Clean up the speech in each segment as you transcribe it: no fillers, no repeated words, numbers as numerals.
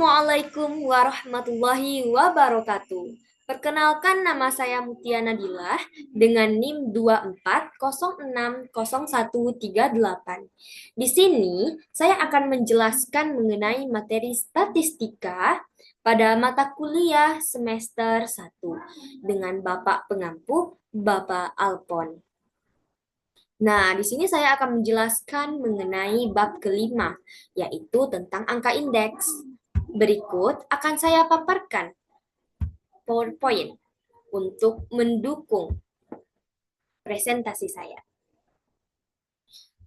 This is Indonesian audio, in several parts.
Assalamualaikum warahmatullahi wabarakatuh. Perkenalkan, nama saya Mutia Nadilah dengan NIM 24060138. Di sini saya akan menjelaskan mengenai materi statistika pada mata kuliah semester 1 dengan Bapak Pengampu, Bapak Alpon. Nah, di sini saya akan menjelaskan mengenai bab kelima, yaitu tentang angka indeks. Berikut akan saya paparkan PowerPoint untuk mendukung presentasi saya.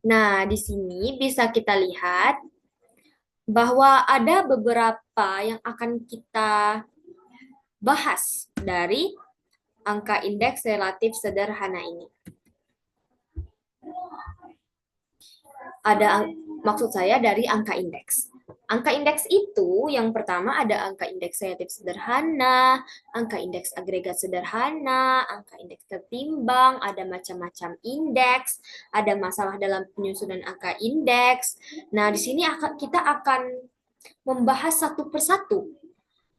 Nah, di sini bisa kita lihat bahwa ada beberapa yang akan kita bahas dari angka indeks relatif sederhana ini. Ada maksud saya dari angka indeks. Angka indeks itu yang pertama ada angka indeks relatif sederhana, angka indeks agregat sederhana, angka indeks tertimbang, ada macam-macam indeks, ada masalah dalam penyusunan angka indeks. Nah, di sini kita akan membahas satu persatu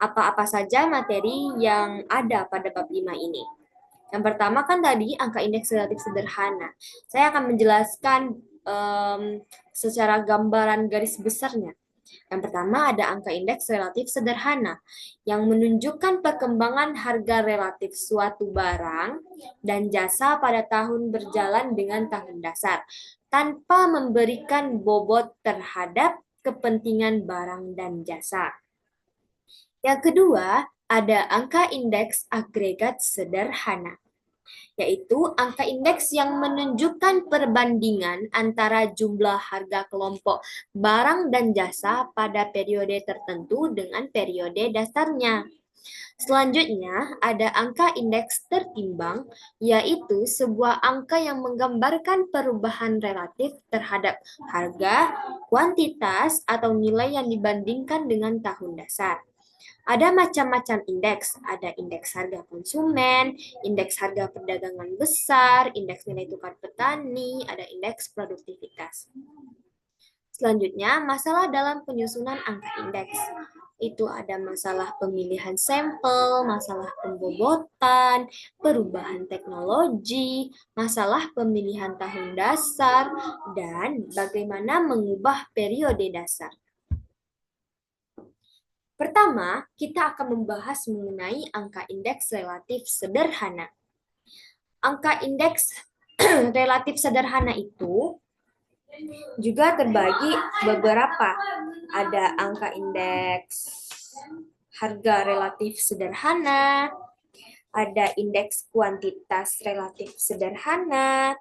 apa-apa saja materi yang ada pada bab 5 ini. Yang pertama kan tadi angka indeks relatif sederhana. Saya akan menjelaskan secara gambaran garis besarnya. Yang pertama ada angka indeks relatif sederhana yang menunjukkan perkembangan harga relatif suatu barang dan jasa pada tahun berjalan dengan tahun dasar tanpa memberikan bobot terhadap kepentingan barang dan jasa. Yang kedua, ada angka indeks agregat sederhana, yaitu angka indeks yang menunjukkan perbandingan antara jumlah harga kelompok barang dan jasa pada periode tertentu dengan periode dasarnya. Selanjutnya, ada angka indeks tertimbang, yaitu sebuah angka yang menggambarkan perubahan relatif terhadap harga, kuantitas, atau nilai yang dibandingkan dengan tahun dasar. Ada macam-macam indeks, ada indeks harga konsumen, indeks harga perdagangan besar, indeks nilai tukar petani, ada indeks produktivitas. Selanjutnya, masalah dalam penyusunan angka indeks. Itu ada masalah pemilihan sampel, masalah pembobotan, perubahan teknologi, masalah pemilihan tahun dasar, dan bagaimana mengubah periode dasar. Pertama, kita akan membahas mengenai angka indeks relatif sederhana. Angka indeks relatif sederhana itu juga terbagi beberapa. Ada angka indeks harga relatif sederhana, ada indeks kuantitas relatif sederhana,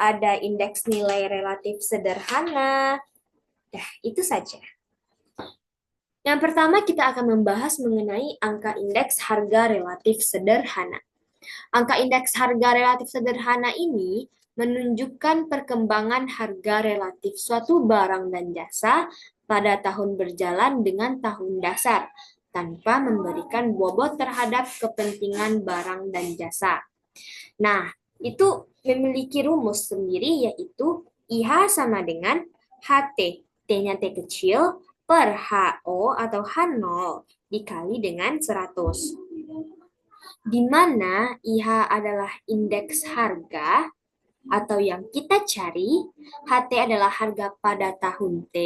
ada indeks nilai relatif sederhana. Nah, itu saja. Yang pertama kita akan membahas mengenai angka indeks harga relatif sederhana. Angka indeks harga relatif sederhana ini menunjukkan perkembangan harga relatif suatu barang dan jasa pada tahun berjalan dengan tahun dasar, tanpa memberikan bobot terhadap kepentingan barang dan jasa. Nah, itu memiliki rumus sendiri, yaitu IH sama dengan HT. T-nya T kecil, per HO atau H0 dikali dengan 100. Di mana IH adalah indeks harga atau yang kita cari, HT adalah harga pada tahun T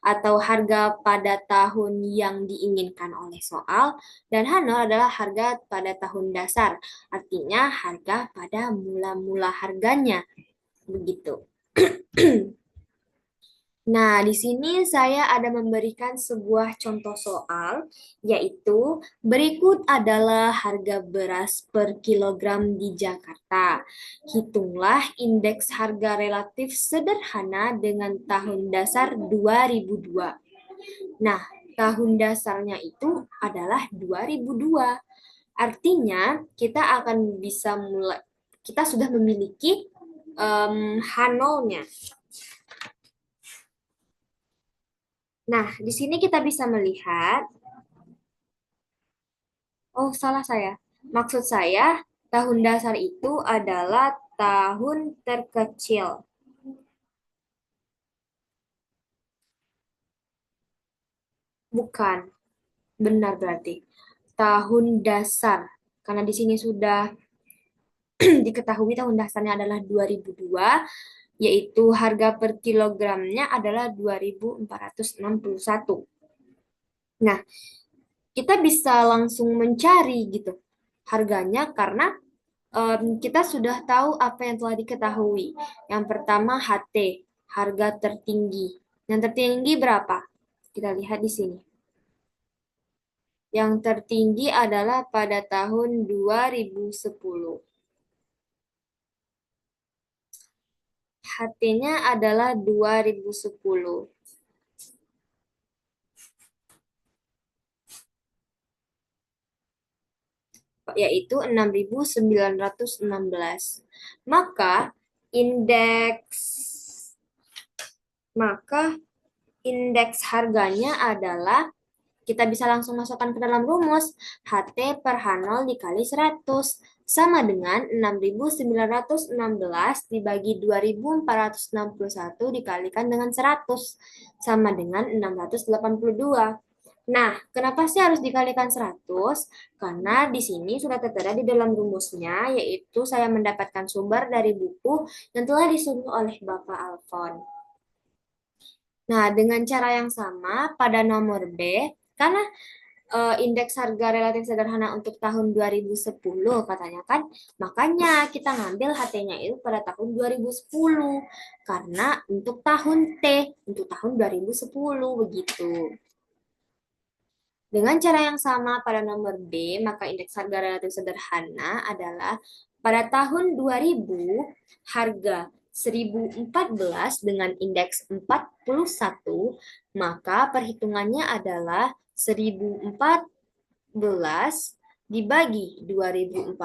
atau harga pada tahun yang diinginkan oleh soal, dan H0 adalah harga pada tahun dasar, artinya harga pada mula-mula harganya. Begitu. Nah, di sini saya ada memberikan sebuah contoh soal, yaitu berikut adalah harga beras per kilogram di Jakarta. Hitunglah indeks harga relatif sederhana dengan tahun dasar 2002. Nah, tahun dasarnya itu adalah 2002. Artinya, kita akan bisa mulai, kita sudah memiliki H0-nya. Nah, di sini kita bisa melihat, oh salah saya. Maksud saya, tahun dasar itu adalah tahun terkecil. Bukan. Benar berarti. Tahun dasar. Karena di sini sudah diketahui tahun dasarnya adalah 2002, yaitu harga per kilogramnya adalah 2.461. Nah, kita bisa langsung mencari gitu harganya karena kita sudah tahu apa yang telah diketahui. Yang pertama HT, harga tertinggi. Yang tertinggi berapa? Kita lihat di sini. Yang tertinggi adalah pada tahun 2010. HT-nya adalah 2010, yaitu 6.916. Maka indeks maka indeks harganya adalah, kita bisa langsung masukkan ke dalam rumus, HT per H0 dikali 100 sama dengan 6.916 dibagi 2.461 dikalikan dengan 100 sama dengan 682. Nah, kenapa sih harus dikalikan 100? Karena di sini sudah tertera di dalam rumusnya, yaitu saya mendapatkan sumber dari buku yang telah disusun oleh Bapak Alfon. Nah, dengan cara yang sama pada nomor B, karena indeks harga relatif sederhana untuk tahun 2010 katanya kan, makanya kita ngambil HT-nya itu pada tahun 2010. Karena untuk tahun T, untuk tahun 2010 begitu. Dengan cara yang sama pada nomor B, maka indeks harga relatif sederhana adalah pada tahun 2000, harga 1014 dengan indeks 41, maka perhitungannya adalah 1014 dibagi 2.461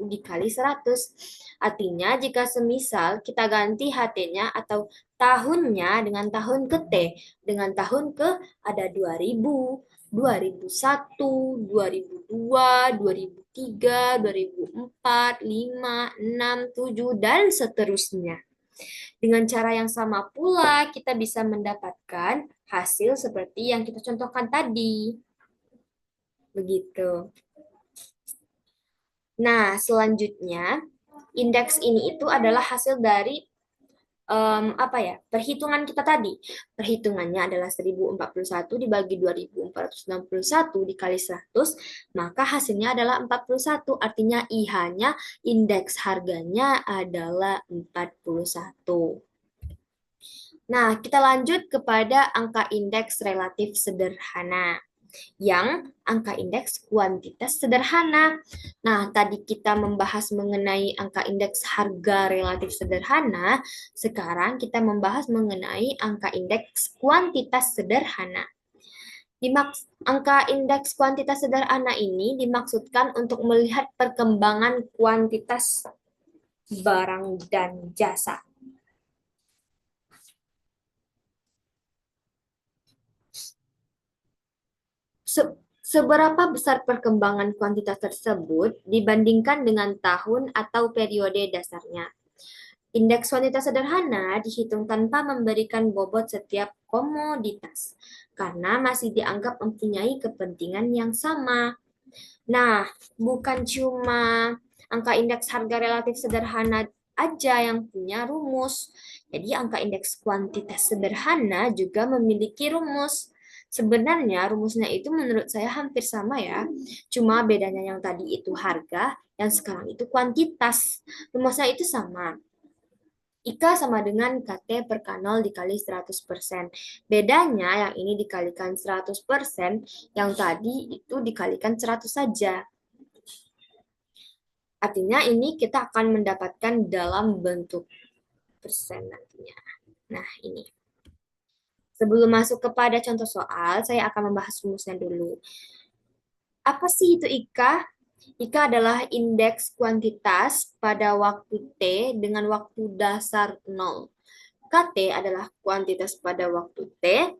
dikali 100. Artinya jika semisal kita ganti HT-nya atau tahunnya dengan tahun ke T, dengan tahun ke ada 2000, 2001, 2002, 2003, 2004, 5, 6, 7, dan seterusnya. Dengan cara yang sama pula kita bisa mendapatkan hasil seperti yang kita contohkan tadi. Begitu. Nah, selanjutnya indeks ini itu adalah hasil dari apa ya, perhitungan kita tadi. Perhitungannya adalah 1041 dibagi 2.461 dikali 100, maka hasilnya adalah 41. Artinya IH-nya, indeks harganya adalah 41. Nah, kita lanjut kepada angka indeks relatif sederhana, yang angka indeks kuantitas sederhana. Nah, tadi kita membahas mengenai angka indeks harga relatif sederhana, sekarang kita membahas mengenai angka indeks kuantitas sederhana. Angka indeks kuantitas sederhana ini dimaksudkan untuk melihat perkembangan kuantitas barang dan jasa. Seberapa besar perkembangan kuantitas tersebut dibandingkan dengan tahun atau periode dasarnya. Indeks kuantitas sederhana dihitung tanpa memberikan bobot setiap komoditas, karena masih dianggap mempunyai kepentingan yang sama. Nah, bukan cuma angka indeks harga relatif sederhana aja yang punya rumus. Jadi angka indeks kuantitas sederhana juga memiliki rumus. Sebenarnya rumusnya itu menurut saya hampir sama ya. Cuma bedanya yang tadi itu harga, yang sekarang itu kuantitas. Rumusnya itu sama. IK sama dengan KT per K0 dikali 100%. Bedanya yang ini dikalikan 100%, yang tadi itu dikalikan 100 saja. Artinya ini kita akan mendapatkan dalam bentuk persen nantinya. Nah, ini. Sebelum masuk kepada contoh soal, saya akan membahas rumusnya dulu. Apa sih itu IK? IK adalah indeks kuantitas pada waktu T dengan waktu dasar 0. KT adalah kuantitas pada waktu T,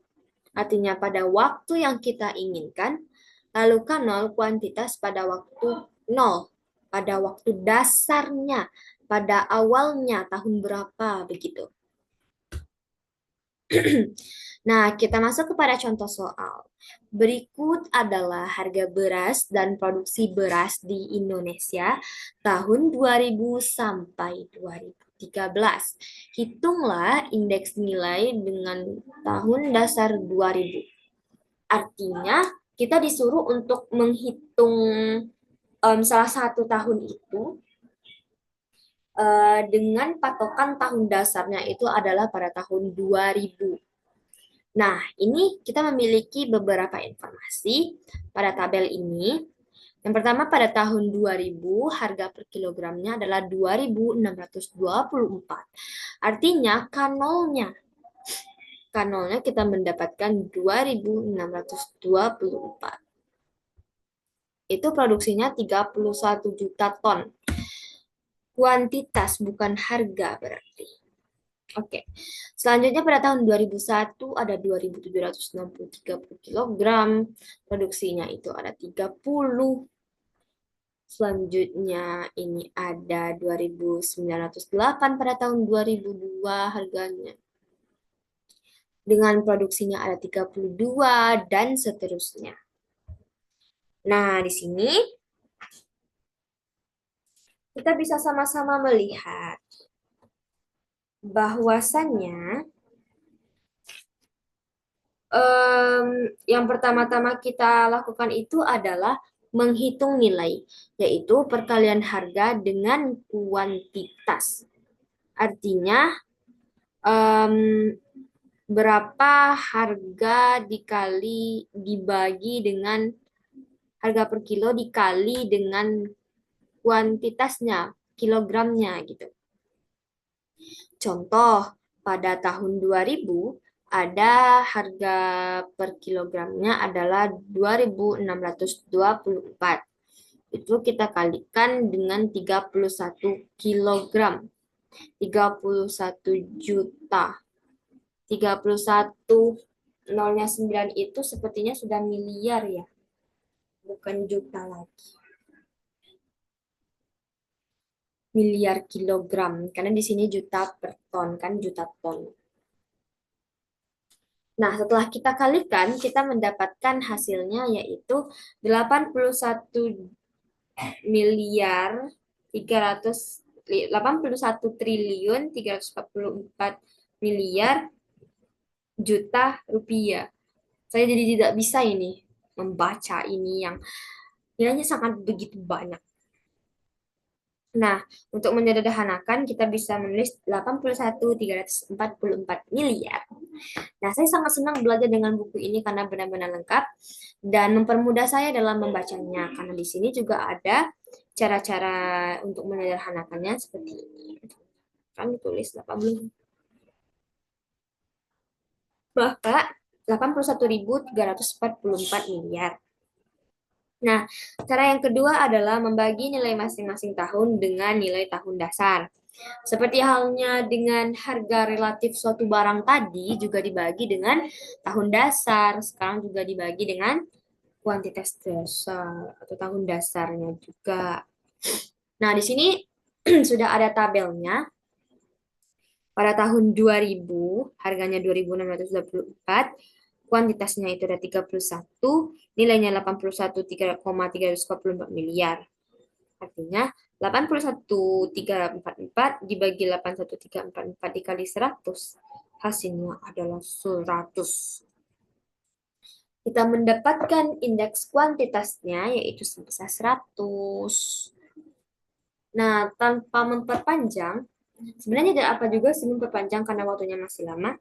artinya pada waktu yang kita inginkan. Lalu K0 kuantitas pada waktu 0, pada waktu dasarnya, pada awalnya tahun berapa begitu. Nah, kita masuk kepada contoh soal. Berikut adalah harga beras dan produksi beras di Indonesia tahun 2000 sampai 2013. Hitunglah indeks nilai dengan tahun dasar 2000. Artinya, kita disuruh untuk menghitung salah satu tahun itu dengan patokan tahun dasarnya itu adalah pada tahun 2000. Nah, ini kita memiliki beberapa informasi pada tabel ini. Yang pertama, pada tahun 2000, harga per kilogramnya adalah 2.624. Artinya, kanolnya kita mendapatkan 2.624. Itu produksinya 31 juta ton. Kuantitas bukan harga berarti. Oke. Selanjutnya pada tahun 2001 ada 2.763 kilogram. Produksinya itu ada 30. Selanjutnya ini ada 2.908 pada tahun 2002 harganya. Dengan produksinya ada 32 dan seterusnya. Nah, di sini kita bisa sama-sama melihat bahwasannya yang pertama-tama kita lakukan itu adalah menghitung nilai, yaitu perkalian harga dengan kuantitas. Artinya, berapa harga dibagi dengan harga per kilo dikali dengan kuantitasnya, kilogramnya gitu. Contoh, pada tahun 2000 ada harga per kilogramnya adalah 2.624. Itu kita kalikan dengan 31 kilogram. 31 juta. 31 nolnya 9 itu sepertinya sudah miliar ya. Bukan juta lagi. Miliar kilogram. Karena di sini juta per ton, kan juta ton. Nah, setelah kita kalikan, kita mendapatkan hasilnya yaitu 81 miliar 300 81 triliun 344 miliar juta rupiah. Saya jadi tidak bisa ini membaca ini yang nilainya sangat begitu banyak. Nah, untuk menyederhanakan kita bisa menulis 81.344 miliar. Nah, saya sangat senang belajar dengan buku ini karena benar-benar lengkap dan mempermudah saya dalam membacanya. Karena di sini juga ada cara-cara untuk menyederhanakannya seperti ini. Kan ditulis 80. Maka 81.344 miliar. Nah, cara yang kedua adalah membagi nilai masing-masing tahun dengan nilai tahun dasar. Seperti halnya dengan harga relatif suatu barang tadi juga dibagi dengan tahun dasar, sekarang juga dibagi dengan kuantitas dasar atau tahun dasarnya juga. Nah, di sini sudah ada tabelnya. Pada tahun 2000, harganya 2.624, kuantitasnya itu ada 31, nilainya 81,344 miliar. Artinya 81.344 dibagi 81.344 dikali 100, hasilnya adalah 100. Kita mendapatkan indeks kuantitasnya yaitu sebesar 100. Nah, tanpa memperpanjang, sebenarnya tidak apa juga sih memperpanjang karena waktunya masih lama.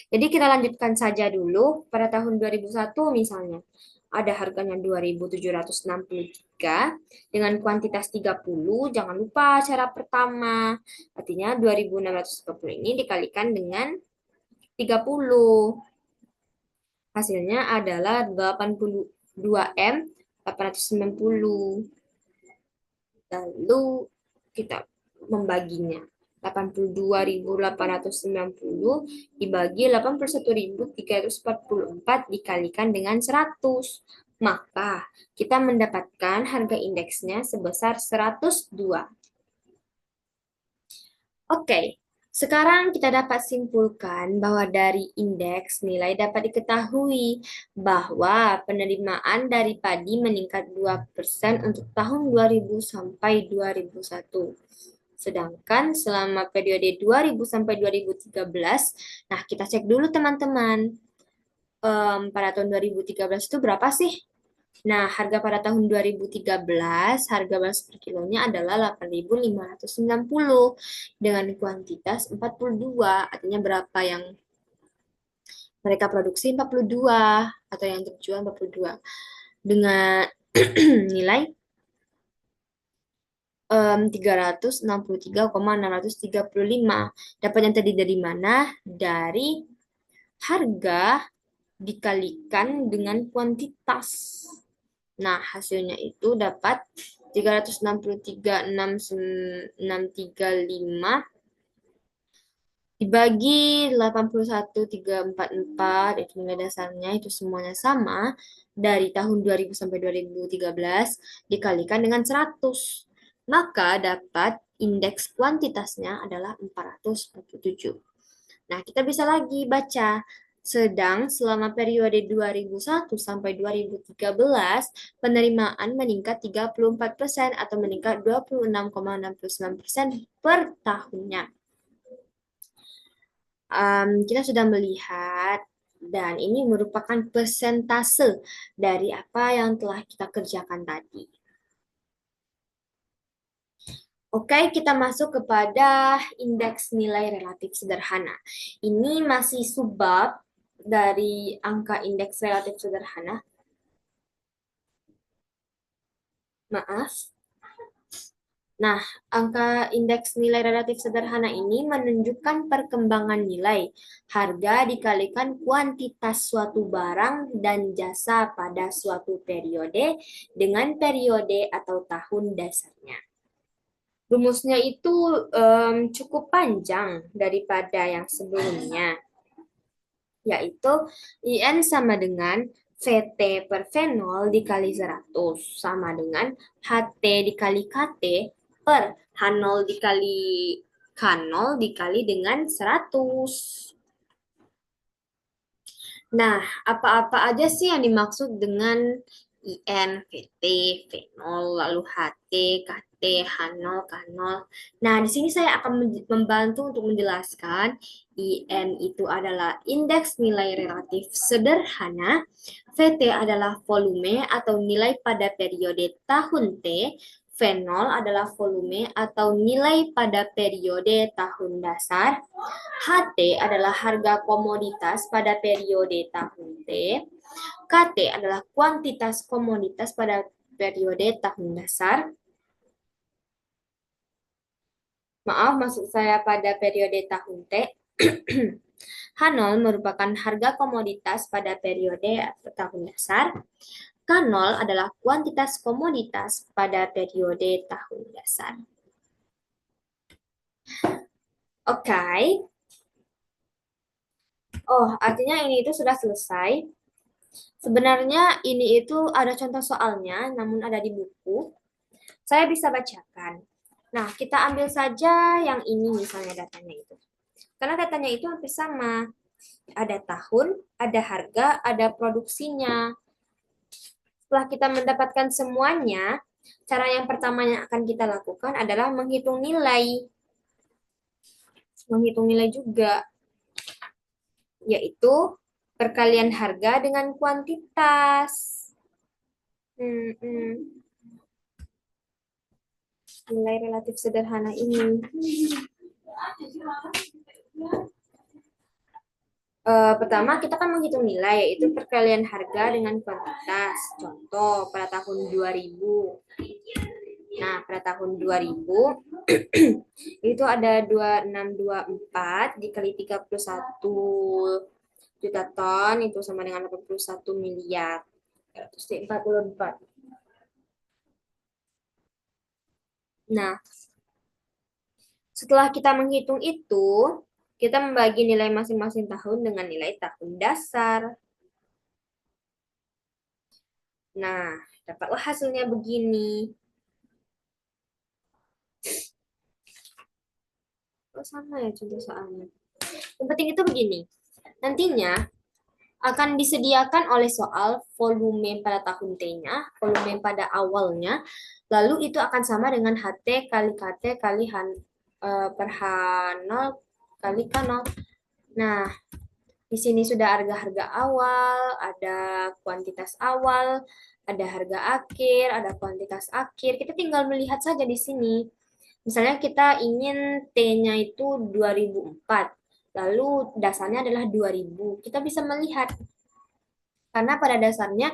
Jadi kita lanjutkan saja dulu pada tahun 2001 misalnya. Ada harganya 2.763 dengan kuantitas 30. Jangan lupa cara pertama. Artinya 2.640 ini dikalikan dengan 30. Hasilnya adalah 82M 890. Lalu kita membaginya. 82.890 dibagi 81.344 dikalikan dengan 100. Maka kita mendapatkan harga indeksnya sebesar 102. Oke, Sekarang kita dapat simpulkan bahwa dari indeks nilai dapat diketahui bahwa penerimaan dari padi meningkat 2% untuk tahun 2000 sampai 2001. Sedangkan selama periode 2000 sampai 2013, nah kita cek dulu teman-teman, pada tahun 2013 itu berapa sih? Nah, harga pada tahun 2013, harga beras per kilonya adalah 8.590 dengan kuantitas 42. Artinya berapa yang mereka produksi 42 atau yang terjual 42 dengan nilai 363,635. Dapat yang tadi dari mana? Dari harga dikalikan dengan kuantitas. Nah, hasilnya itu dapat 363,635 dibagi 81,344, itu nilai dasarnya, itu semuanya sama dari tahun 2000 sampai 2013 dikalikan dengan 100. Maka dapat indeks kuantitasnya adalah 447. Nah, kita bisa lagi baca. Sedang selama periode 2001 sampai 2013, penerimaan meningkat 34% atau meningkat 26,69% per tahunnya. Kita sudah melihat dan ini merupakan persentase dari apa yang telah kita kerjakan tadi. Oke, kita masuk kepada indeks nilai relatif sederhana. Ini masih subbab dari angka indeks relatif sederhana. Maaf. Nah, angka indeks nilai relatif sederhana ini menunjukkan perkembangan nilai harga dikalikan kuantitas suatu barang dan jasa pada suatu periode dengan periode atau tahun dasarnya. Rumusnya itu cukup panjang daripada yang sebelumnya, yaitu IN sama dengan VT per fenol dikali 100 sama dengan HT dikali KT per H0 dikali K0 dikali dengan 100. Nah, apa-apa aja sih yang dimaksud dengan IN, VT, fenol, lalu HT, KT, H0, K0. Nah, di sini saya akan membantu untuk menjelaskan IN itu adalah indeks nilai relatif sederhana, VT adalah volume atau nilai pada periode tahun T, fenol adalah volume atau nilai pada periode tahun dasar, HT adalah harga komoditas pada periode tahun T. KT adalah kuantitas komoditas pada periode tahun dasar. Maaf, maksud saya pada periode tahun T. H0 merupakan harga komoditas pada periode atau tahun dasar. K0 adalah kuantitas komoditas pada periode tahun dasar. Oke. Oh, artinya ini itu sudah selesai. Sebenarnya ini itu ada contoh soalnya, namun ada di buku. Saya bisa bacakan. Nah, kita ambil saja yang ini misalnya datanya itu. Karena datanya itu hampir sama. Ada tahun, ada harga, ada produksinya. Setelah kita mendapatkan semuanya, cara yang pertama yang akan kita lakukan adalah menghitung nilai. Menghitung nilai juga, yaitu perkalian harga dengan kuantitas. Nilai relatif sederhana ini. Pertama, kita akan menghitung nilai, yaitu perkalian harga dengan kuantitas. Contoh, pada tahun 2000. Nah, pada tahun 2000, itu ada 2624 dikali 31 juta ton, itu sama dengan 81 miliar. 144. Nah, setelah kita menghitung itu, kita membagi nilai masing-masing tahun dengan nilai tahun dasar. Nah, dapatlah hasilnya begini. Kok sama ya contoh soalnya? Yang penting itu begini. Nantinya akan disediakan oleh soal volume pada tahun T-nya, volume pada awalnya, lalu itu akan sama dengan HT kali KT kali per H0 kali K0. Nah, di sini sudah harga-harga awal, ada kuantitas awal, ada harga akhir, ada kuantitas akhir. Kita tinggal melihat saja di sini. Misalnya kita ingin T-nya itu 2004, lalu dasarnya adalah 2000. Kita bisa melihat, karena pada dasarnya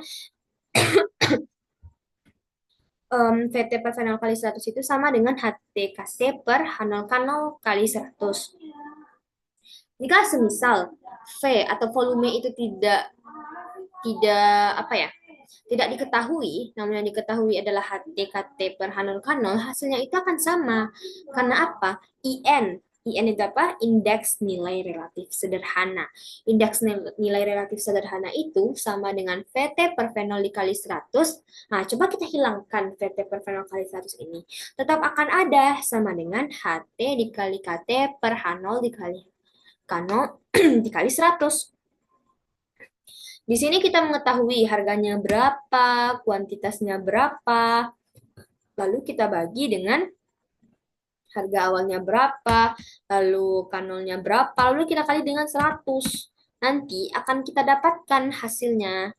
VT per V0 kali 100 itu sama dengan HTKT per H0K0 kali 100. Jika semisal V atau volume itu tidak apa ya, tidak diketahui, namun yang diketahui adalah HTKT per H0K0, hasilnya itu akan sama. Karena apa? IN itu apa? Indeks nilai relatif sederhana. Indeks nilai relatif sederhana itu sama dengan VT per V0 dikali 100. Nah, coba kita hilangkan VT per V0 kali 100 ini. Tetap akan ada sama dengan HT dikali KT per H0 dikali K0 dikali 100. Di sini kita mengetahui harganya berapa, kuantitasnya berapa, lalu kita bagi dengan harga awalnya berapa, lalu kanalnya berapa, lalu kita kali dengan 100. Nanti akan kita dapatkan hasilnya.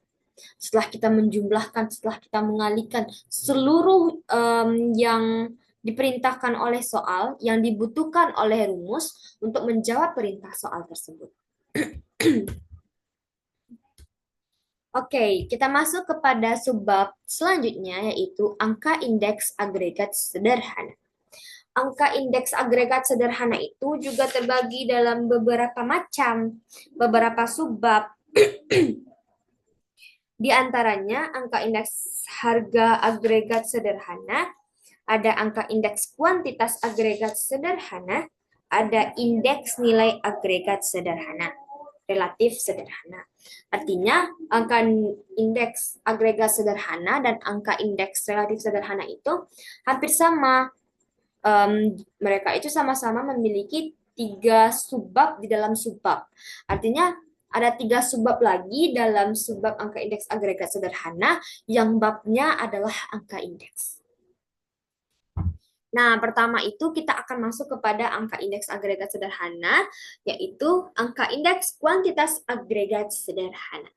Setelah kita menjumlahkan, setelah kita mengalikan seluruh yang diperintahkan oleh soal, yang dibutuhkan oleh rumus untuk menjawab perintah soal tersebut. Oke, kita masuk kepada subbab selanjutnya, yaitu angka indeks agregat sederhana. Angka indeks agregat sederhana itu juga terbagi dalam beberapa macam, beberapa subbab. Di antaranya angka indeks harga agregat sederhana, ada angka indeks kuantitas agregat sederhana, ada indeks nilai agregat sederhana, relatif sederhana. Artinya, angka indeks agregat sederhana dan angka indeks relatif sederhana itu hampir sama. Mereka itu sama-sama memiliki 3 subbab di dalam subbab. Artinya, ada 3 subbab lagi dalam subbab angka indeks agregat sederhana yang babnya adalah angka indeks. Nah, pertama itu kita akan masuk kepada angka indeks agregat sederhana, yaitu angka indeks kuantitas agregat sederhana.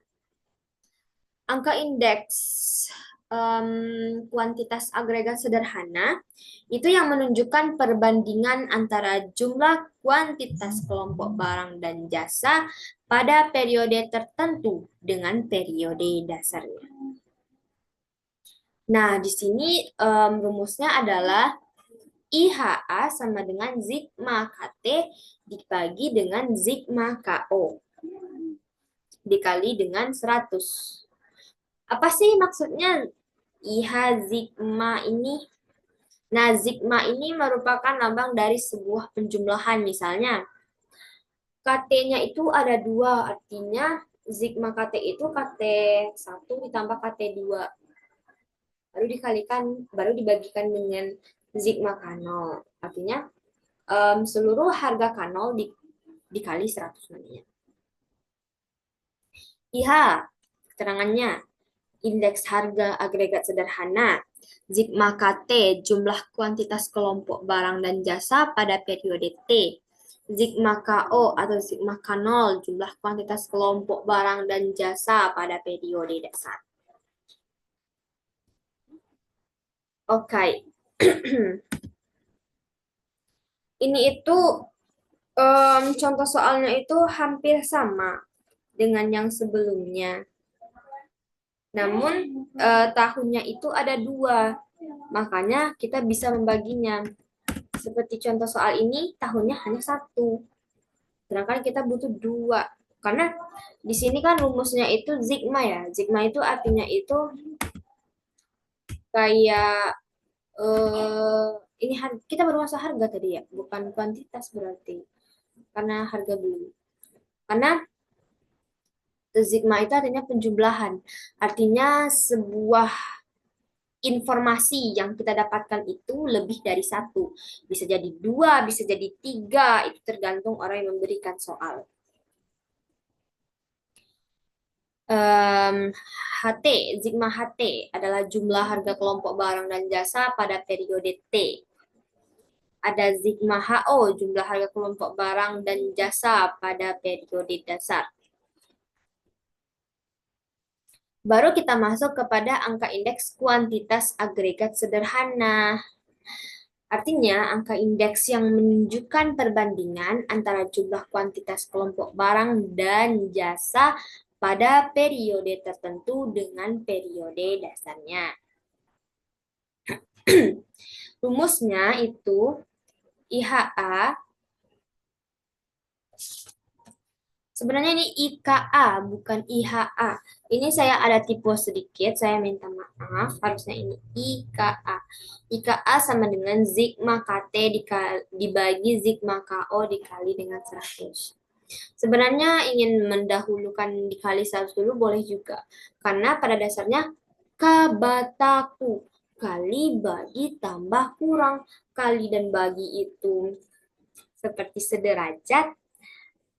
Angka indeks kuantitas agregat sederhana itu yang menunjukkan perbandingan antara jumlah kuantitas kelompok barang dan jasa pada periode tertentu dengan periode dasarnya. Nah, di sini rumusnya adalah IHA sama dengan sigma KT dibagi dengan sigma KO dikali dengan 100. Apa sih maksudnya IH sigma ini? Nah, sigma ini merupakan lambang dari sebuah penjumlahan. Misalnya, KT-nya itu ada 2, artinya sigma KT itu KT1 ditambah KT2. Baru dibagikan dengan sigma K0. Artinya seluruh harga K0 dikali 100 namanya. IH, keterangannya, indeks harga agregat sederhana, sigma KT, jumlah kuantitas kelompok barang dan jasa pada periode T, sigma KO atau sigma K0, jumlah kuantitas kelompok barang dan jasa pada periode dasar. Oke. Ini itu contoh soalnya itu hampir sama dengan yang sebelumnya. Namun tahunnya itu ada 2, makanya kita bisa membaginya. Seperti contoh soal ini, tahunnya hanya 1. Sedangkan kita butuh 2. Karena di sini kan rumusnya itu sigma ya. Sigma itu artinya itu kayak ini kita bermasalah harga tadi ya, bukan kuantitas berarti. Karena harga beli. Karena sigma itu artinya penjumlahan. Artinya sebuah informasi yang kita dapatkan itu lebih dari satu. Bisa jadi dua, bisa jadi tiga, itu tergantung orang yang memberikan soal. HT, Sigma HT adalah jumlah harga kelompok barang dan jasa pada periode T. Ada Sigma HO, jumlah harga kelompok barang dan jasa pada periode dasar. Baru kita masuk kepada angka indeks kuantitas agregat sederhana. Artinya, angka indeks yang menunjukkan perbandingan antara jumlah kuantitas kelompok barang dan jasa pada periode tertentu dengan periode dasarnya. Rumusnya itu IHA. Sebenarnya ini IKA, bukan IHA. Ini saya ada typo sedikit, saya minta maaf. Harusnya ini IKA. IKA sama dengan Sigma KT dibagi Sigma KO dikali dengan 100. Sebenarnya ingin mendahulukan dikali 100 dulu boleh juga. Karena pada dasarnya kabataku. Kali, bagi, tambah, kurang. Kali dan bagi itu seperti sederajat,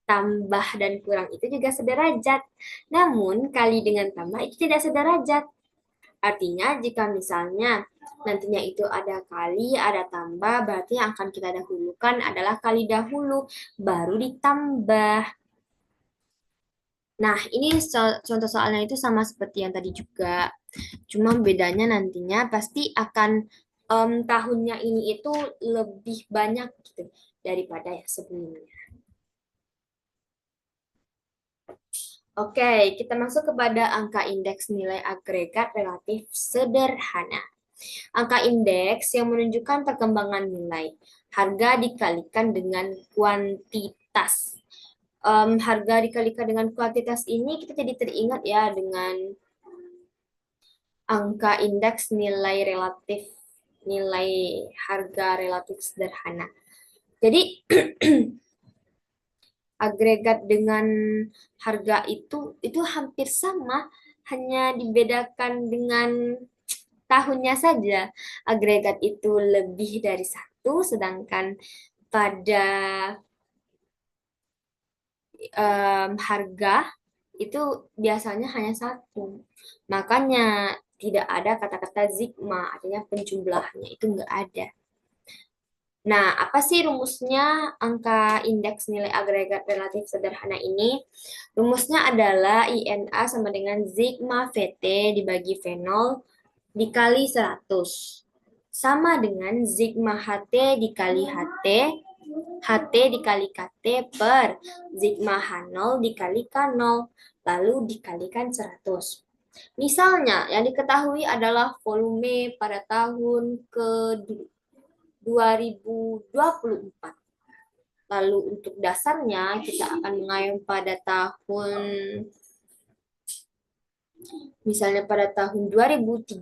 tambah dan kurang itu juga sederajat. Namun, kali dengan tambah itu tidak sederajat. Artinya, jika misalnya nantinya itu ada kali, ada tambah, berarti yang akan kita dahulukan adalah kali dahulu, baru ditambah. Nah, ini contoh soalnya itu sama seperti yang tadi juga. Cuma bedanya nantinya pasti akan tahunnya ini itu lebih banyak gitu daripada yang sebelumnya. Oke, kita masuk kepada angka indeks nilai agregat relatif sederhana. Angka indeks yang menunjukkan perkembangan nilai. Harga dikalikan dengan kuantitas. Harga dikalikan dengan kuantitas ini kita jadi teringat ya dengan angka indeks nilai harga relatif sederhana. Jadi agregat dengan harga itu hampir sama, hanya dibedakan dengan tahunnya saja. Agregat itu lebih dari satu, sedangkan pada harga itu biasanya hanya satu. Makanya tidak ada kata-kata sigma, artinya penjumlahannya itu enggak ada. Nah, apa sih rumusnya angka indeks nilai agregat relatif sederhana ini? Rumusnya adalah INA sama dengan sigma VT dibagi V0 dikali 100. Sama dengan sigma HT dikali HT, HT dikali KT per sigma H0 dikali K0, lalu dikalikan 100. Misalnya, yang diketahui adalah volume pada tahun ke 2024. Lalu untuk dasarnya kita akan mengayun pada tahun misalnya pada tahun 2013.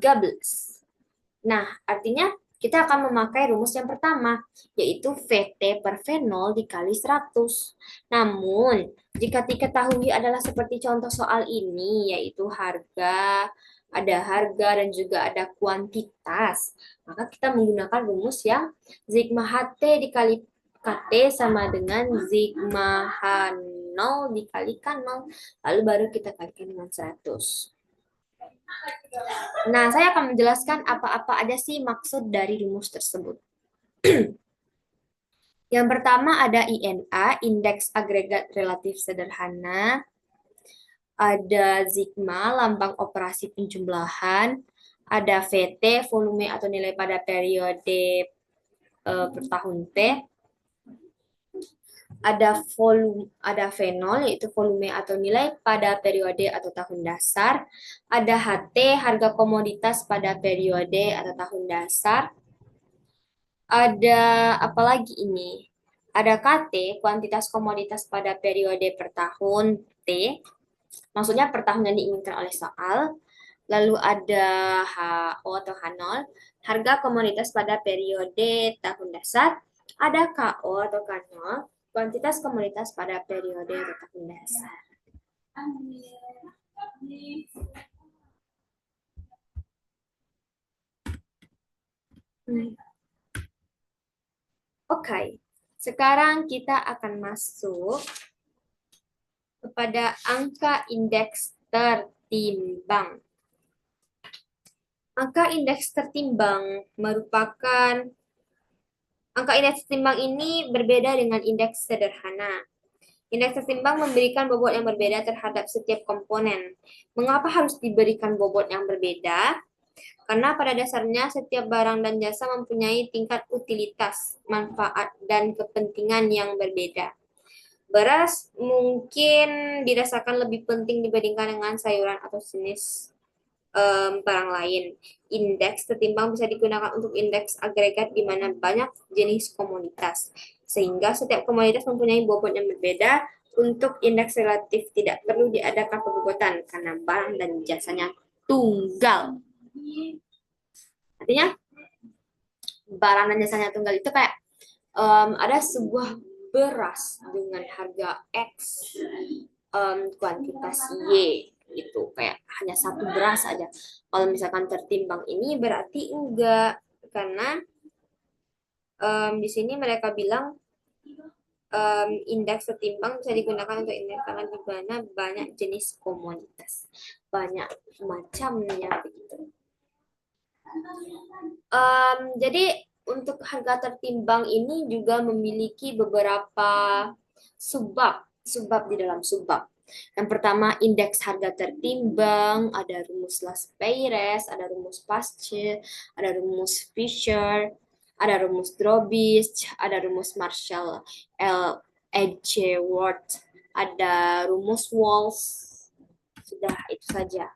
Nah, artinya kita akan memakai rumus yang pertama, yaitu VT per V0 dikali 100. Namun, jika diketahui adalah seperti contoh soal ini, yaitu ada harga dan juga ada kuantitas, maka kita menggunakan rumus yang sigma HT dikali KT sama dengan sigma H0 dikali K0, lalu baru kita kalikan dengan 100. Nah, saya akan menjelaskan apa-apa ada sih maksud dari rumus tersebut. Yang pertama ada INA, indeks agregat relatif sederhana. Ada sigma, lambang operasi penjumlahan. Ada VT, volume atau nilai pada periode per tahun T. Ada V0 yaitu volume atau nilai pada periode atau tahun dasar. Ada HT, harga komoditas pada periode atau tahun dasar. Ada apa lagi ini? Ada KT, kuantitas komoditas pada periode per tahun T. Maksudnya per tahun yang diinginkan oleh soal. Lalu ada HO atau H0, harga komoditas pada periode tahun dasar. Ada KO atau K0, kuantitas komoditas pada periode atau tahun dasar. Oke, sekarang kita akan masuk kepada angka indeks tertimbang. Angka indeks tertimbang merupakan angka indeks tertimbang ini berbeda dengan indeks sederhana. Indeks tertimbang memberikan bobot yang berbeda terhadap setiap komponen. Mengapa harus diberikan bobot yang berbeda? Karena pada dasarnya setiap barang dan jasa mempunyai tingkat utilitas, manfaat, dan kepentingan yang berbeda. Beras mungkin dirasakan lebih penting dibandingkan dengan sayuran atau jenis barang lain. Indeks tertimbang bisa digunakan untuk indeks agregat di mana banyak jenis komoditas. Sehingga setiap komoditas mempunyai bobot yang berbeda. Untuk indeks relatif tidak perlu diadakan pembobotan karena barang dan jasanya tunggal. Artinya barang dan jasanya tunggal itu kayak ada sebuah beras dengan harga X, kuantitas Y gitu, kayak hanya satu beras aja. Kalau misalkan tertimbang ini berarti enggak, karena di sini mereka bilang indeks tertimbang bisa digunakan untuk indeks karena di mana banyak jenis komoditas, banyak macamnya begitu. Jadi untuk harga tertimbang ini juga memiliki beberapa subbab di dalam subbab. Yang pertama indeks harga tertimbang, ada rumus Las-Peyres, ada rumus Pasche, ada rumus Fisher, ada rumus Drobis, ada rumus Marshall L. Edgeworth, ada rumus Walsh. Sudah itu saja.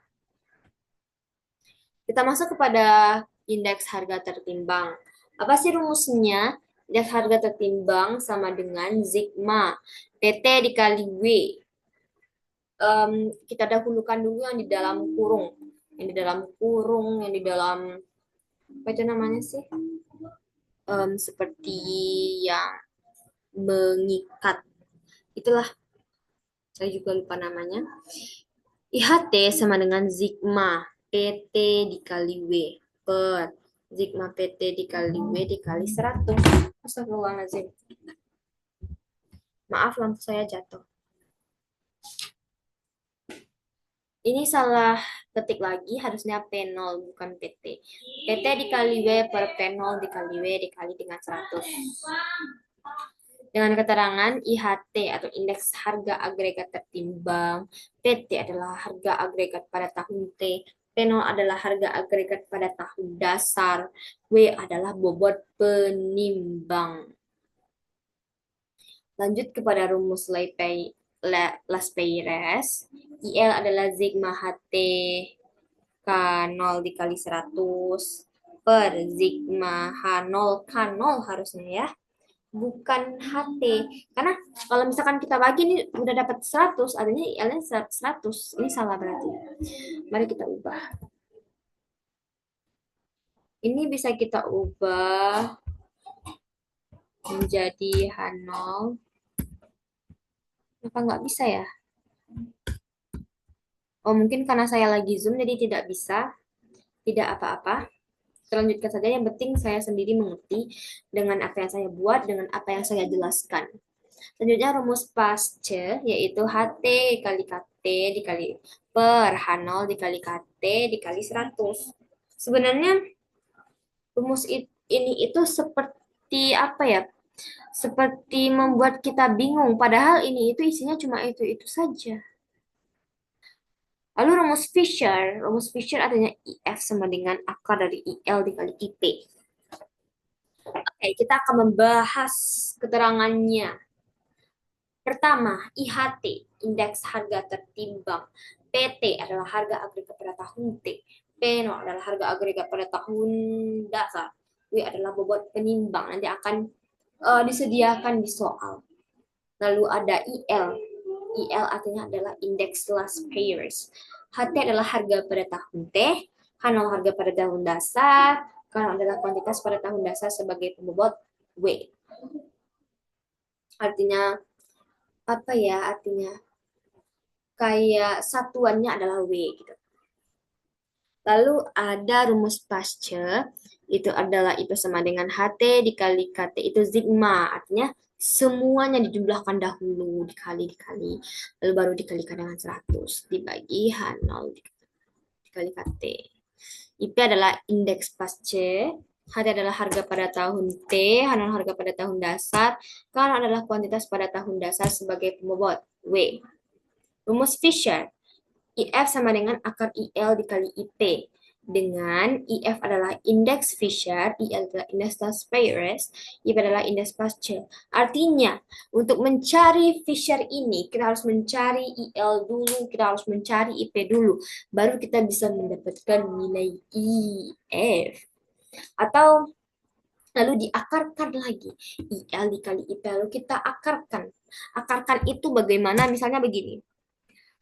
Kita masuk kepada indeks harga tertimbang. Apa sih rumusnya? Indeks harga tertimbang sama dengan sigma PT dikali W. Kita dahulukan dulu yang di dalam kurung. Yang di dalam kurung, yang di dalam, apa itu namanya sih? Seperti yang mengikat. Itulah, saya juga lupa namanya. IHT sama dengan sigma PT dikali W per sigma PT dikali W dikali 100. Astagfirullahaladzim. Maaf, lampu saya jatuh. Ini salah ketik lagi, harusnya P0 bukan PT. PT dikali W per P0 dikali W dikali dengan 100. Dengan keterangan IHT atau indeks harga agregat tertimbang, PT adalah harga agregat pada tahun T, P0 adalah harga agregat pada tahun dasar, W adalah bobot penimbang. Lanjut kepada rumus Las-Peyres, IL adalah sigma HT K0 dikali 100 per sigma H0, K0 harusnya ya, bukan HT. Karena kalau misalkan kita bagi ini udah dapat 100, artinya IL-nya 100. Ini salah berarti. Mari kita ubah. Ini bisa kita ubah menjadi H0. Kenapa nggak bisa ya? Oh, mungkin karena saya lagi Zoom jadi tidak bisa. Tidak apa-apa. Selanjutnya saja, yang penting saya sendiri mengerti dengan apa yang saya buat, dengan apa yang saya jelaskan. Selanjutnya rumus Pasche, yaitu HT kali KT dikali per H0 dikali KT dikali 100. Sebenarnya rumus ini itu seperti apa ya? Seperti membuat kita bingung, padahal ini itu isinya cuma itu saja. Lalu rumus Fisher artinya IF sama dengan akar dari IL dikali IP. Oke, kita akan membahas keterangannya. Pertama, IHT, indeks harga tertimbang. PT adalah harga agregat pada tahun T. P0 adalah harga agregat pada tahun dasar. W adalah bobot penimbang. Nanti akan disediakan di soal. Lalu ada IL. IL artinya adalah indeks last payers. HT adalah harga pada tahun T. H0 harga pada tahun dasar. Karena adalah kuantitas pada tahun dasar sebagai pembobot W. Artinya apa ya, artinya kayak satuannya adalah W gitu. Lalu ada rumus Pascal, itu adalah IP sama dengan HT dikali KT, itu sigma, artinya semuanya dijumlahkan dahulu, dikali-dikali, lalu baru dikalikan dengan 100, dibagi H0 dikali KT. IP adalah indeks Pascal, HT adalah harga pada tahun T, H0 harga pada tahun dasar, K adalah kuantitas pada tahun dasar sebagai pembobot, W. Rumus Fisher, IF sama dengan akar IL dikali IP. Dengan IF adalah indeks Fisher, IL adalah indeks Peyres, IP adalah indeks Pascal. Artinya, untuk mencari Fisher ini, kita harus mencari IL dulu, kita harus mencari IP dulu. Baru kita bisa mendapatkan nilai IF. Atau lalu diakarkan lagi. IL dikali IP, lalu kita akarkan. Akarkan itu bagaimana? Misalnya begini.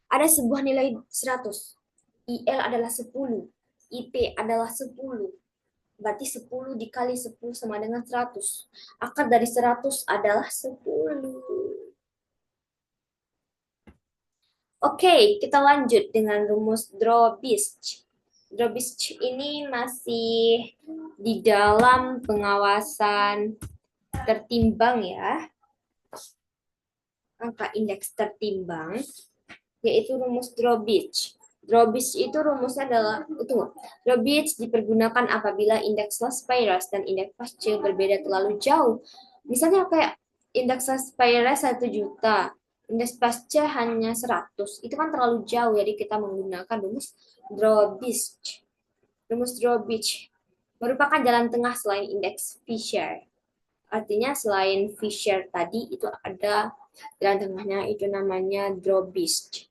Ada sebuah nilai 100. IL adalah 10. IP adalah 10. Berarti 10 dikali 10 sama dengan 100. Akar dari 100 adalah 10. Oke, kita lanjut dengan rumus Dробищ. Dробищ ini masih di dalam pengawasan tertimbang ya. Angka indeks tertimbang, yaitu rumus Dробищ. Dробищ itu rumusnya adalah Dробищ dipergunakan apabila indeks Las-Peyres dan indeks Pascal berbeda terlalu jauh. Misalnya kayak indeks Las-Peyres 1 juta, indeks Pascal hanya 100. Itu kan terlalu jauh, jadi kita menggunakan rumus Dробищ. Rumus Dробищ merupakan jalan tengah selain indeks Fisher. Artinya selain Fisher tadi itu ada jalan tengahnya, itu namanya Dробищ.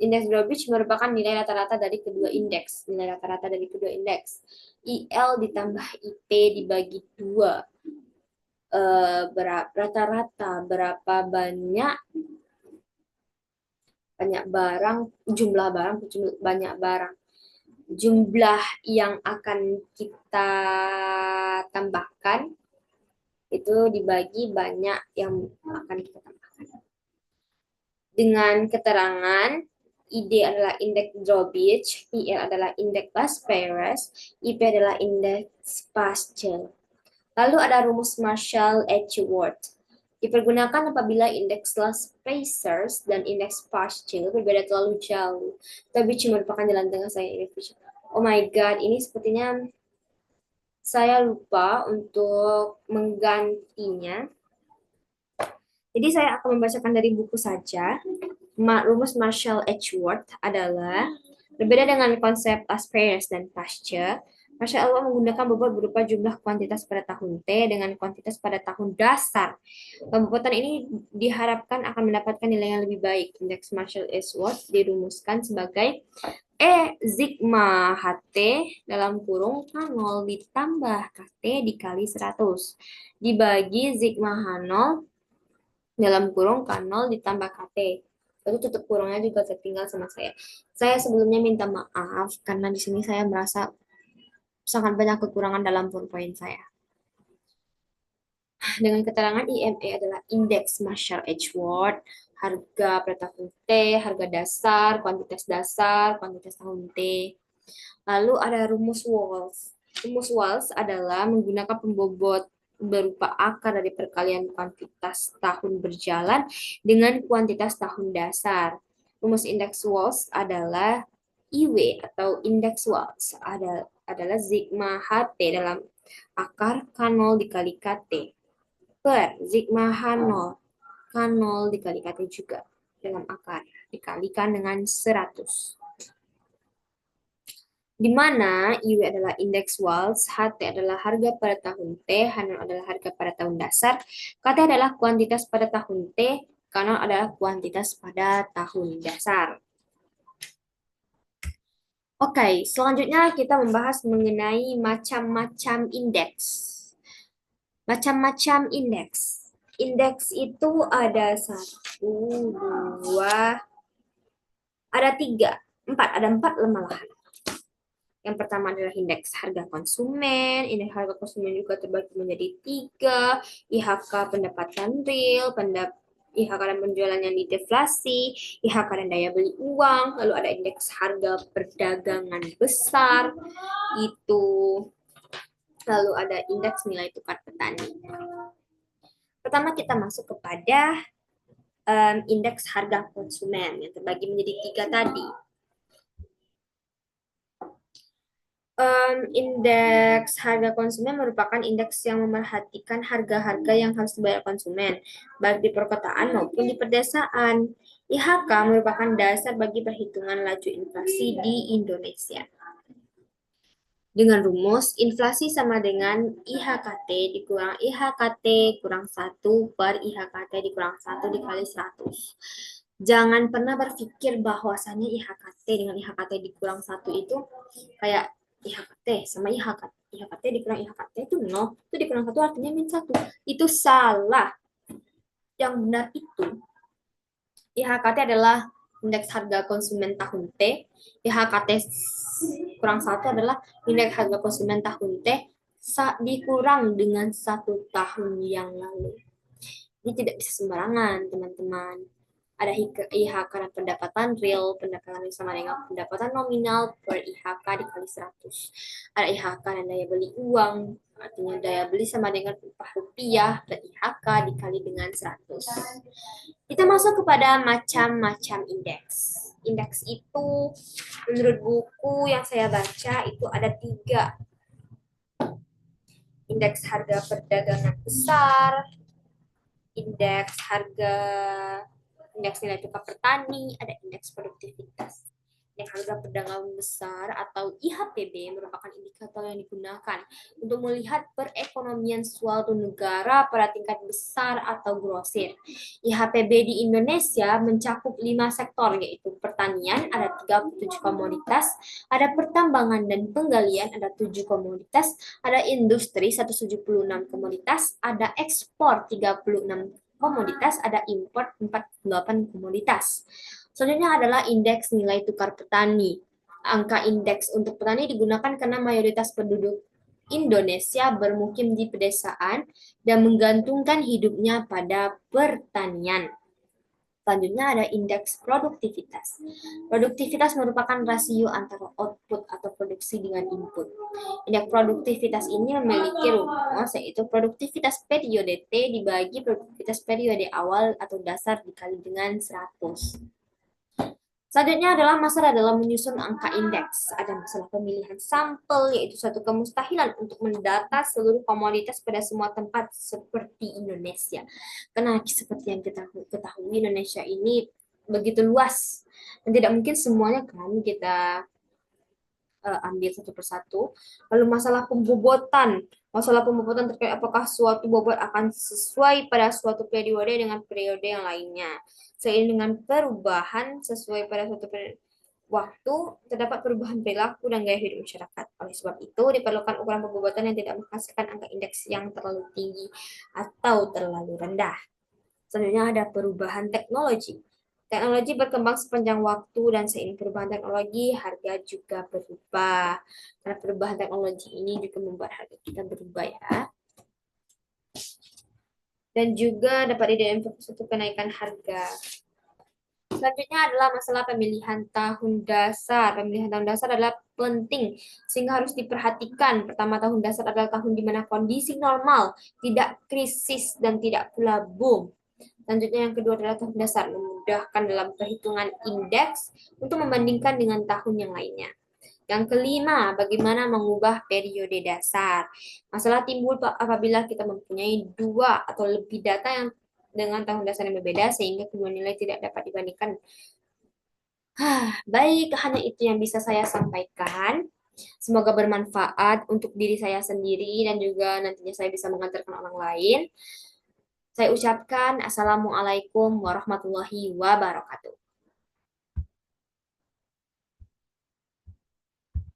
Indeks Dробищ merupakan nilai rata-rata dari kedua indeks. Nilai rata-rata dari kedua indeks. IL ditambah IP dibagi 2. Rata-rata berapa banyak barang, jumlah barang, banyak barang. Jumlah yang akan kita tambahkan itu dibagi banyak yang akan kita tambahkan. Dengan keterangan ID adalah indeks Dробищ, IL adalah indeks Las-Peyres, IP adalah indeks Pascal. Lalu ada rumus Marshall-Edgeworth. Dipergunakan apabila indeks Las-Peyres dan indeks Pascal berbeda terlalu jauh. Dробищ merupakan jalan tengah saya indeks. Oh my god, ini sepertinya saya lupa untuk menggantinya. Jadi saya akan membacakan dari buku saja. Rumus Marshall-Edgeworth adalah berbeda dengan konsep Las-Peyres dan Pascal. Marshall menggunakan bobot berupa jumlah kuantitas pada tahun T dengan kuantitas pada tahun dasar. Pembobotan ini diharapkan akan mendapatkan nilai yang lebih baik. Indeks Marshall-Edgeworth dirumuskan sebagai sigma HT dalam kurung H0 ditambah KT dikali 100 dibagi sigma H0 dalam kurung K0 ditambah KT. Lalu tutup kurungnya juga tertinggal sama saya. Saya sebelumnya minta maaf karena di sini saya merasa sangat banyak kekurangan dalam PowerPoint saya. Dengan keterangan IME adalah indeks Marshall-Edgeworth, harga pada tahun T, harga dasar, kuantitas tahun T. Lalu ada rumus Walsh. Rumus Walsh adalah menggunakan pembobot berupa akar dari perkalian kuantitas tahun berjalan dengan kuantitas tahun dasar. Rumus indeks Walsh adalah IW atau indeks Walsh adalah sigma HT dalam akar K0 dikali KT per sigma H0 K0 dikali KT juga dalam akar dikalikan dengan 100. Di mana IW adalah indeks Walsh, HT adalah harga pada tahun T, H0 adalah harga pada tahun dasar, KT adalah kuantitas pada tahun T, K0 adalah kuantitas pada tahun dasar. Oke, selanjutnya kita membahas mengenai macam-macam indeks. Macam-macam indeks. Indeks itu ada 1, 2, ada 3, 4, ada 4 malahan. Yang pertama adalah indeks harga konsumen. Indeks harga konsumen juga terbagi menjadi 3. IHK pendapatan real, IHK dan penjualan yang dideflasi, IHK dan daya beli uang, lalu ada indeks harga perdagangan besar, itu, lalu ada indeks nilai tukar petani. Pertama kita masuk kepada indeks harga konsumen yang terbagi menjadi 3 tadi. Indeks harga konsumen merupakan indeks yang memerhatikan harga-harga yang harus dibayar konsumen, baik di perkotaan maupun di pedesaan. IHK merupakan dasar bagi perhitungan laju inflasi di Indonesia. Dengan rumus, inflasi sama dengan IHKT dikurang IHKT kurang 1 per IHKT dikurang 1 dikali 100. Jangan pernah berpikir bahwasannya IHKT dengan IHKT dikurang 1 itu kayak IHKT sama IHKT dikurang IHKT itu 0, itu dikurang 1 artinya min 1. Itu salah. Yang benar itu IHKT adalah indeks harga konsumen tahun T, IHKT kurang 1 adalah indeks harga konsumen tahun T dikurang dengan 1 tahun yang lalu. Ini tidak bisa sembarangan, teman-teman. Ada IHK dan pendapatan real, pendapatan sama dengan pendapatan nominal per IHK dikali 100. Ada IHK dan daya beli uang, artinya daya beli sama dengan upah rupiah per IHK dikali dengan 100. Kita masuk kepada macam-macam indeks. Indeks itu menurut buku yang saya baca itu ada 3. Indeks harga perdagangan besar, indeks nilai tukar petani, ada indeks produktivitas. Indeks harga perdagangan besar atau IHPB merupakan indikator yang digunakan untuk melihat perekonomian suatu negara pada tingkat besar atau grosir. IHPB di Indonesia mencakup 5 sektor, yaitu pertanian, ada 37 komoditas, ada pertambangan dan penggalian, ada 7 komoditas, ada industri 176 komoditas, ada ekspor 36 komoditas, ada import 48 komoditas. Selanjutnya adalah indeks nilai tukar petani. Angka indeks untuk petani digunakan karena mayoritas penduduk Indonesia bermukim di pedesaan dan menggantungkan hidupnya pada pertanian. Selanjutnya ada indeks produktivitas. Produktivitas merupakan rasio antara output atau produksi dengan input. Indeks produktivitas ini memiliki rumus, yaitu produktivitas periode T dibagi produktivitas periode awal atau dasar dikali dengan 100. Selanjutnya adalah masalah dalam menyusun angka indeks. Ada masalah pemilihan sampel, yaitu suatu kemustahilan untuk mendata seluruh komoditas pada semua tempat seperti Indonesia. Karena seperti yang kita ketahui, Indonesia ini begitu luas. Dan tidak mungkin semuanya kan kita ambil satu persatu. Lalu masalah pembobotan. Masalah pembobotan terkait apakah suatu bobot akan sesuai pada suatu periode dengan periode yang lainnya. Seiring dengan perubahan sesuai pada suatu waktu, terdapat perubahan perilaku dan gaya hidup masyarakat. Oleh sebab itu, diperlukan ukuran pembobotan yang tidak menghasilkan angka indeks yang terlalu tinggi atau terlalu rendah. Selanjutnya ada perubahan teknologi. Teknologi berkembang sepanjang waktu dan seiring perubahan teknologi, harga juga berubah. Karena perubahan teknologi ini juga membuat harga kita berubah ya. Dan juga dapat diidentifikasi suatu kenaikan harga. Selanjutnya adalah masalah pemilihan tahun dasar. Pemilihan tahun dasar adalah penting sehingga harus diperhatikan. Pertama, tahun dasar adalah tahun di mana kondisi normal, tidak krisis dan tidak pula boom. Selanjutnya yang kedua adalah tahun dasar, memudahkan dalam perhitungan indeks untuk membandingkan dengan tahun yang lainnya. Yang kelima, bagaimana mengubah periode dasar. Masalah timbul apabila kita mempunyai 2 atau lebih data yang dengan tahun dasar yang berbeda sehingga kedua nilai tidak dapat dibandingkan. Baik, hanya itu yang bisa saya sampaikan. Semoga bermanfaat untuk diri saya sendiri dan juga nantinya saya bisa mengantarkan orang lain. Saya ucapkan Assalamualaikum warahmatullahi wabarakatuh.